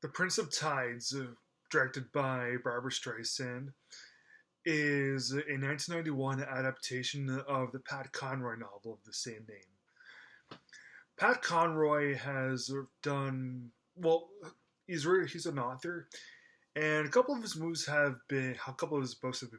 The Prince of Tides, directed by Barbara Streisand, is a 1991 adaptation of the Pat Conroy novel of the same name. Pat Conroy has done well. He's an author, and a couple of his books have been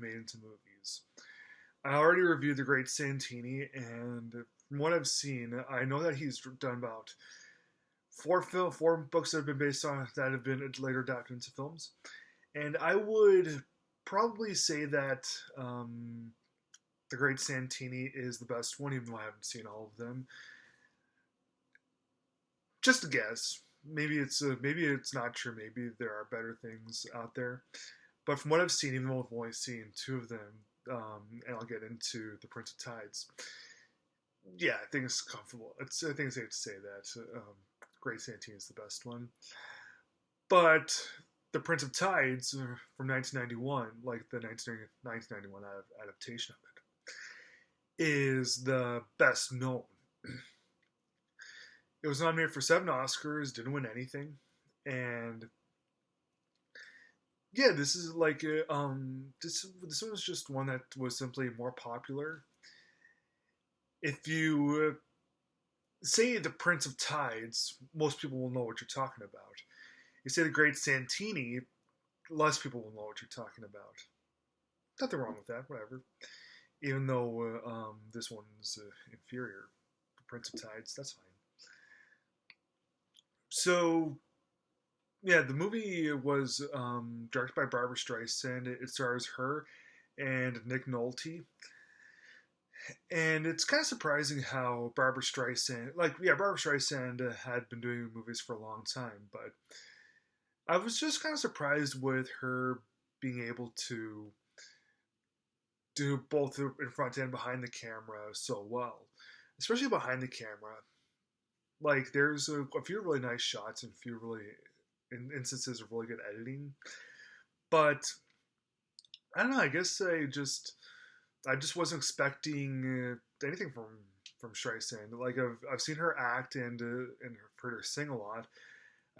made into movies. I already reviewed The Great Santini, and from what I've seen, I know that he's done about four books that have been based on that have been later adapted into films, and I would probably say that The Great Santini is the best one, even though I haven't seen all of them. Just a guess. Maybe it's not true. Maybe there are better things out there. But from what I've seen, even though I've only seen two of them, and I'll get into The Prince of Tides. Yeah, I think it's comfortable. I think it's safe to say that Great Santini is the best one. But The Prince of Tides from 1991, like the 1991 adaptation of it, is the best known. It was nominated for 7 Oscars, didn't win anything, and yeah, this is like this one was just one that was simply more popular. If you say the Prince of Tides, most people will know what you're talking about. You say the Great Santini, less people will know what you're talking about. Nothing wrong with that, whatever. Even though this one's inferior, the Prince of Tides, that's fine. So yeah, the movie was directed by Barbara Streisand. It stars her and Nick Nolte. And it's kind of surprising how Barbara Streisand had been doing movies for a long time, but I was just kind of surprised with her being able to do both in front and behind the camera so well, especially behind the camera. Like, there's a few really nice shots and a few really instances of really good editing, but I don't know. I guess I just wasn't expecting anything from Streisand. Like I've seen her act and heard her sing a lot.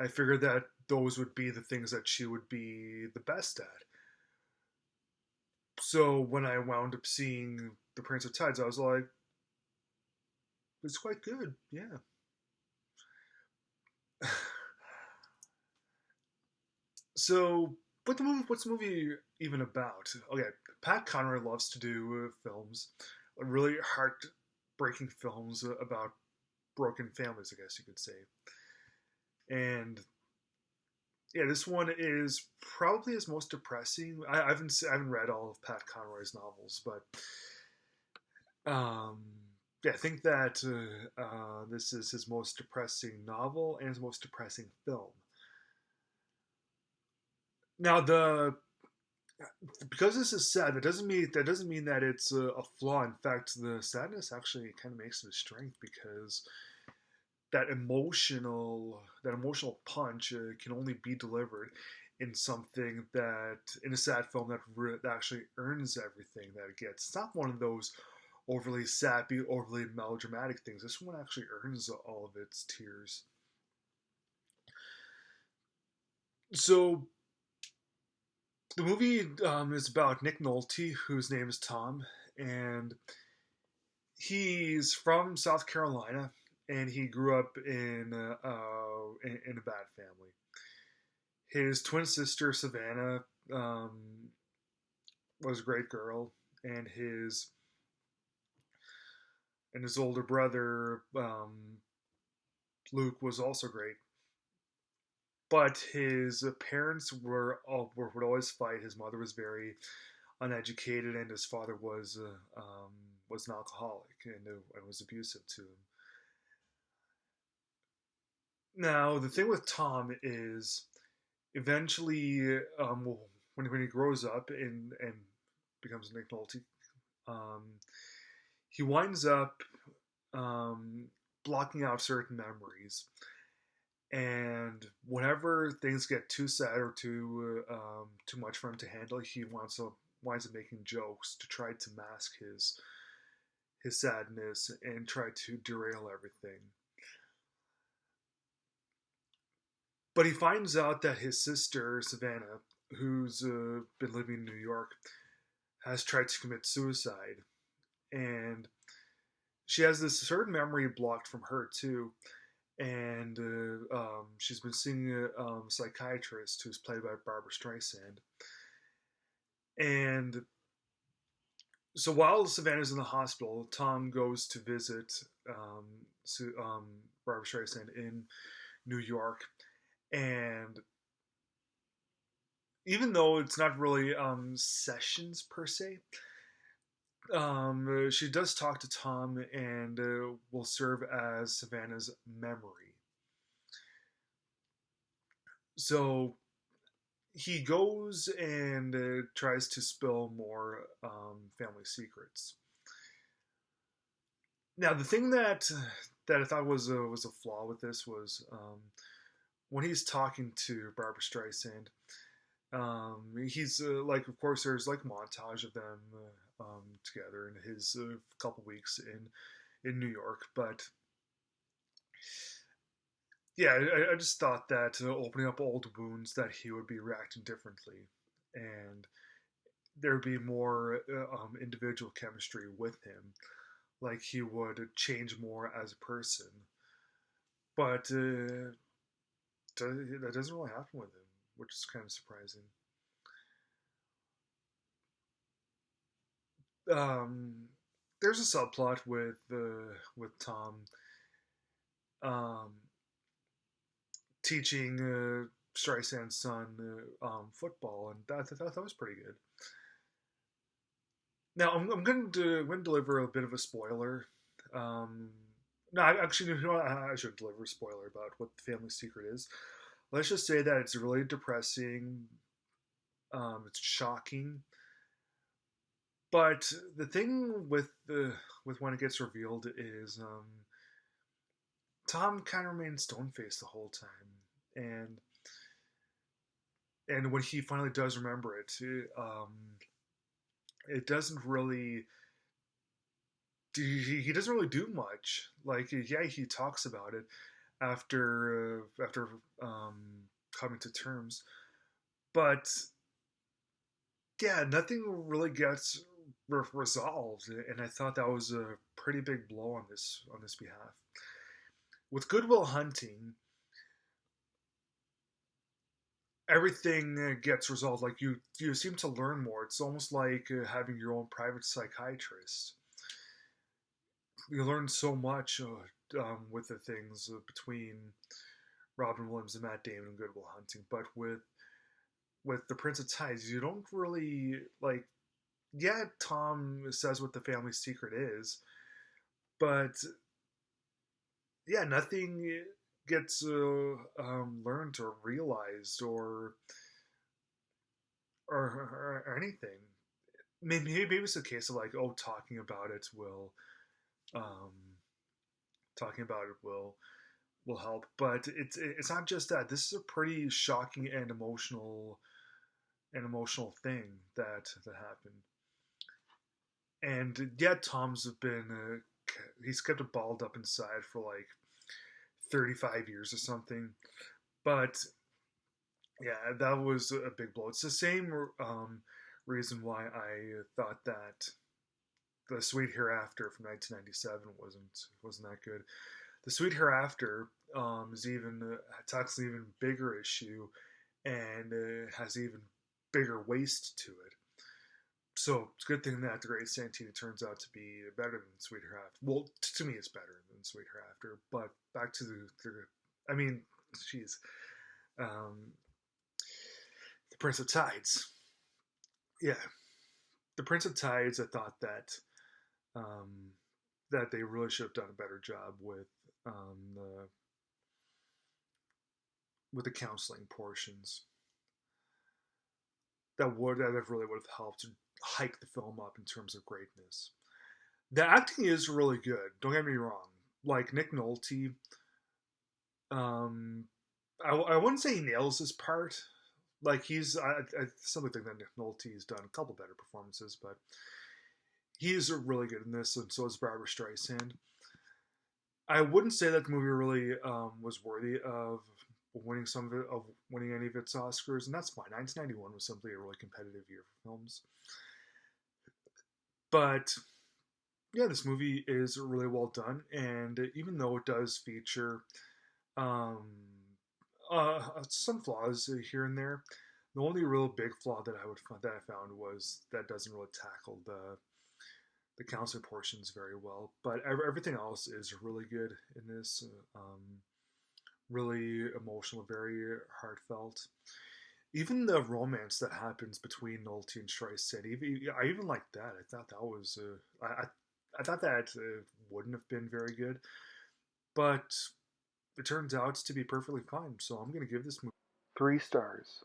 I figured that those would be the things that she would be the best at. So when I wound up seeing The Prince of Tides, I was like, it's quite good, yeah. So, what's the movie even about? Okay, Pat Conroy loves to do films, really heartbreaking films about broken families, I guess you could say. And yeah, this one is probably his most depressing. I haven't read all of Pat Conroy's novels, but um, yeah, I think that this is his most depressing novel and his most depressing film. Now, the because this is sad, that doesn't mean that it's a flaw. In fact, the sadness actually kind of makes it a strength because that emotional punch can only be delivered in something that in a sad film that actually earns everything that it gets. It's not one of those overly sappy, overly melodramatic things. This one actually earns all of its tears. So the movie is about Nick Nolte, whose name is Tom, and he's from South Carolina, and he grew up in a bad family. His twin sister Savannah was a great girl, and his older brother Luke was also great. But his parents would always fight. His mother was very uneducated, and his father was an alcoholic and was abusive to him. Now, the thing with Tom is eventually, when he grows up and becomes Nick Nolte, um, he winds up um, blocking out certain memories. And whenever things get too sad or too much for him to handle, he winds up making jokes to try to mask his sadness and try to derail everything. But he finds out that his sister Savannah, who's been living in New York, has tried to commit suicide, and she has this certain memory blocked from her too. And she's been seeing a psychiatrist who's played by Barbara Streisand. And so while Savannah's in the hospital, Tom goes to visit um, Barbara Streisand in New York. And even though it's not really sessions per se, she does talk to Tom and will serve as Savannah's memory. So he goes and tries to spill more family secrets. Now, the thing that I thought was a flaw with this was when he's talking to Barbara Streisand. He's like, of course, there's like a montage of them together in his couple weeks in New York, but yeah, I just thought that opening up old wounds that he would be reacting differently, and there'd be more individual chemistry with him, like he would change more as a person. But that doesn't really happen with him, which is kind of surprising. Um, there's a subplot with Tom um, teaching Streisand's son football, and that was pretty good. Now I'm going to deliver a bit of a spoiler. Um, no, actually, you know what? I should deliver a spoiler about what the family secret is. Let's just say that it's really depressing. It's shocking, but the thing with when it gets revealed is Tom kind of remains stone faced the whole time, and when he finally does remember it, it doesn't really he doesn't really do much. Like, yeah, he talks about it after coming to terms, but yeah, nothing really gets resolved, and I thought that was a pretty big blow on this behalf. With Good Will Hunting, everything gets resolved. Like you seem to learn more. It's almost like having your own private psychiatrist. You learn so much with the things between Robin Williams and Matt Damon and Good Will Hunting, but with the Prince of Tides, you don't really like. Yeah, Tom says what the family secret is, but yeah, nothing gets learned or realized or anything. Maybe it's a case of like, oh, um, talking about it will help, but it's not just that. This is a pretty shocking and emotional thing that happened. And yet Tom's been he's kept it balled up inside for like 35 years or something. But yeah, that was a big blow. It's the same reason why I thought that the Sweet Hereafter from 1997 wasn't that good. The Sweet Hereafter is even tackles an even bigger issue and has even bigger waist to it. So it's a good thing that The Great Santini turns out to be better than Sweet Hereafter. Well, to me, it's better than Sweet Hereafter. But back to I mean, jeez, um, The Prince of Tides. Yeah, The Prince of Tides. I thought um, that they really should have done a better job with the counseling portions. That really would have helped to hike the film up in terms of greatness. The acting is really good. Don't get me wrong. Like Nick Nolte, um, I wouldn't say he nails his part. Like I simply think that Nick Nolte's done a couple better performances, but he's really good in this, and so is Barbara Streisand. I wouldn't say that the movie really was worthy of winning any of its Oscars, and that's fine. 1991 was simply a really competitive year for films. But yeah, this movie is really well done, and even though it does feature um, some flaws here and there, the only real big flaw that I found was that it doesn't really tackle the counseling portions very well. But everything else is really good in this. Really emotional, very heartfelt. Even the romance that happens between Nolte and Streisand, I even liked that. I thought that was I thought that wouldn't have been very good, but it turns out to be perfectly fine. So I'm gonna give this movie 3 stars.